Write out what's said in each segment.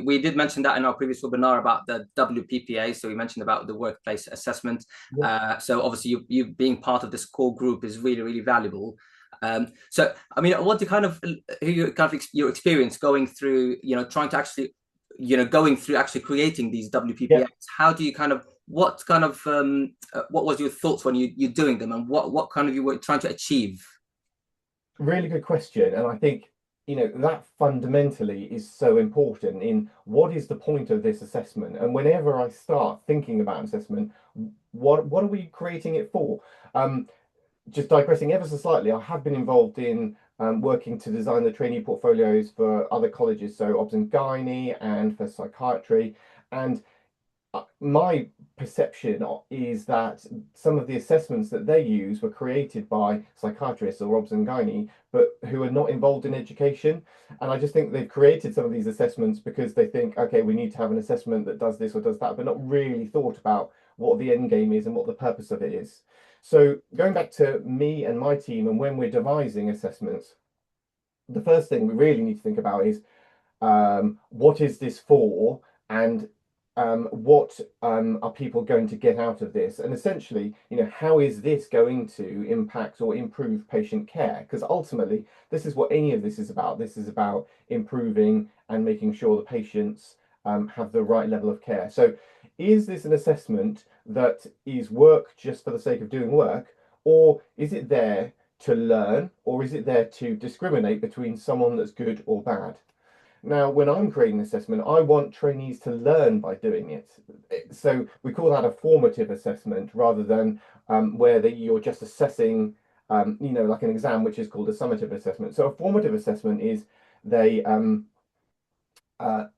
We did mention that in our previous webinar about the WPPA. So we mentioned about the workplace assessment. Yeah. So obviously you being part of this core group is really, really valuable. So, I mean, what do your experience going through, trying to actually, going through actually creating these WPPAs? Yeah. How do you what was your thoughts when you're doing them, and what kind of you were trying to achieve? Really good question. And I think, that fundamentally is so important in what is the point of this assessment. And whenever I start thinking about an assessment, what are we creating it for? Just digressing ever so slightly, I have been involved in working to design the trainee portfolios for other colleges, so obs and gynae and for psychiatry. And my perception is that some of the assessments that they use were created by psychiatrists or obs and gynae, but who are not involved in education. And I just think they've created some of these assessments because they think, okay, we need to have an assessment that does this or does that, but not really thought about what the end game is and what the purpose of it is. So going back to me and my team, and when we're devising assessments, the first thing we really need to think about is what is this for, and what are people going to get out of this? And essentially, how is this going to impact or improve patient care? Because ultimately, this is what any of this is about. This is about improving and making sure the patients have the right level of care. So is this an assessment that is work just for the sake of doing work, or is it there to learn, or is it there to discriminate between someone that's good or bad? Now, when I'm creating an assessment, I want trainees to learn by doing it. So we call that a formative assessment rather than where you're just assessing, like an exam, which is called a summative assessment. So a formative assessment is they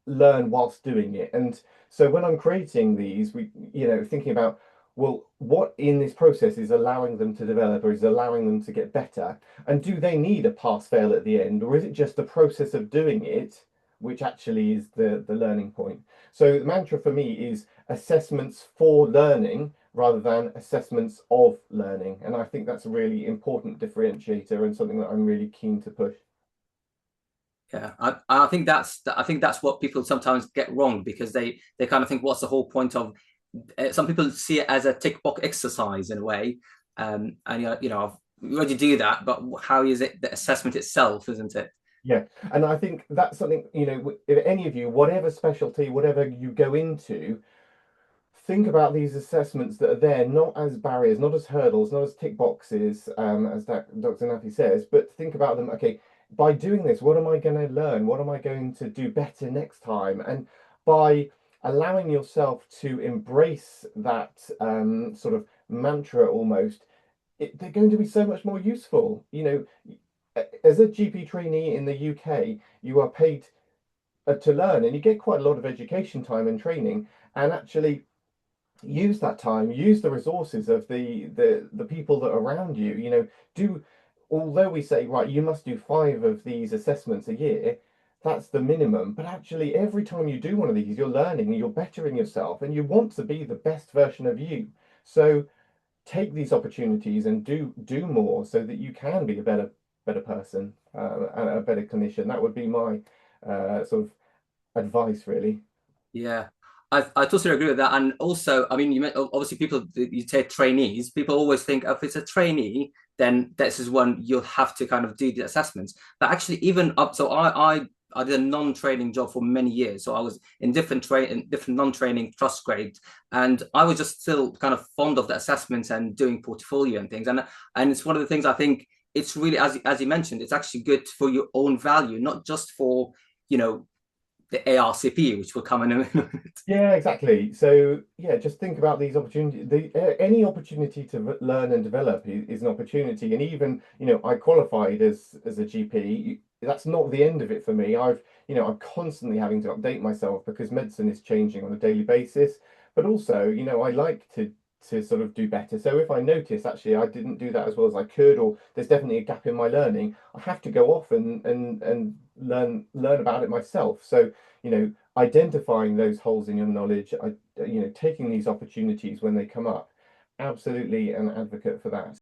learn whilst doing it. And so when I'm creating these, thinking about, well, what in this process is allowing them to develop or is allowing them to get better? And do they need a pass-fail at the end, or is it just the process of doing it which actually is the learning point? So the mantra for me is assessments for learning rather than assessments of learning. And I think that's a really important differentiator and something that I'm really keen to push. Yeah, I think that's what people sometimes get wrong, because they kind of think, what's the whole point of? Some people see it as a tick box exercise in a way, and we already do that, but how is it the assessment itself, isn't it? Yeah, and I think that's something, if any of you, whatever specialty, whatever you go into, think about these assessments that are there not as barriers, not as hurdles, not as tick boxes, as Dr. Nafi says, but think about them, okay, by doing this, what am I going to learn? What am I going to do better next time? And by allowing yourself to embrace that sort of mantra almost, they're going to be so much more useful. As a GP trainee in the UK, you are paid to learn, and you get quite a lot of education time and training, and actually use that time, use the resources of the people that are around you. Although we say, right, you must do 5 of these assessments a year, that's the minimum, but actually every time you do one of these, you're learning, you're bettering yourself, and you want to be the best version of you. So take these opportunities and do more so that you can be a better person and a better clinician. That would be my sort of advice, really. Yeah, I totally agree with that. And also, I mean, obviously you say trainees, people always think, if it's a trainee, then this is when you'll have to kind of do the assessments. But actually, even up, so I did a non-training job for many years. So I was in different non-training trust grades, and I was just still kind of fond of the assessments and doing portfolio and things. And it's one of the things I think it's really, as you mentioned, it's actually good for your own value, not just for, the ARCP, which will come in a minute. Yeah, exactly. So yeah, just think about these opportunities. Any opportunity to learn and develop is an opportunity. And even, I qualified as a GP. That's not the end of it for me. I'm constantly having to update myself because medicine is changing on a daily basis. But also, I like to sort of do better. So if I notice actually I didn't do that as well as I could, or there's definitely a gap in my learning, I have to go off and learn about it myself. So identifying those holes in your knowledge, taking these opportunities when they come up, absolutely an advocate for that.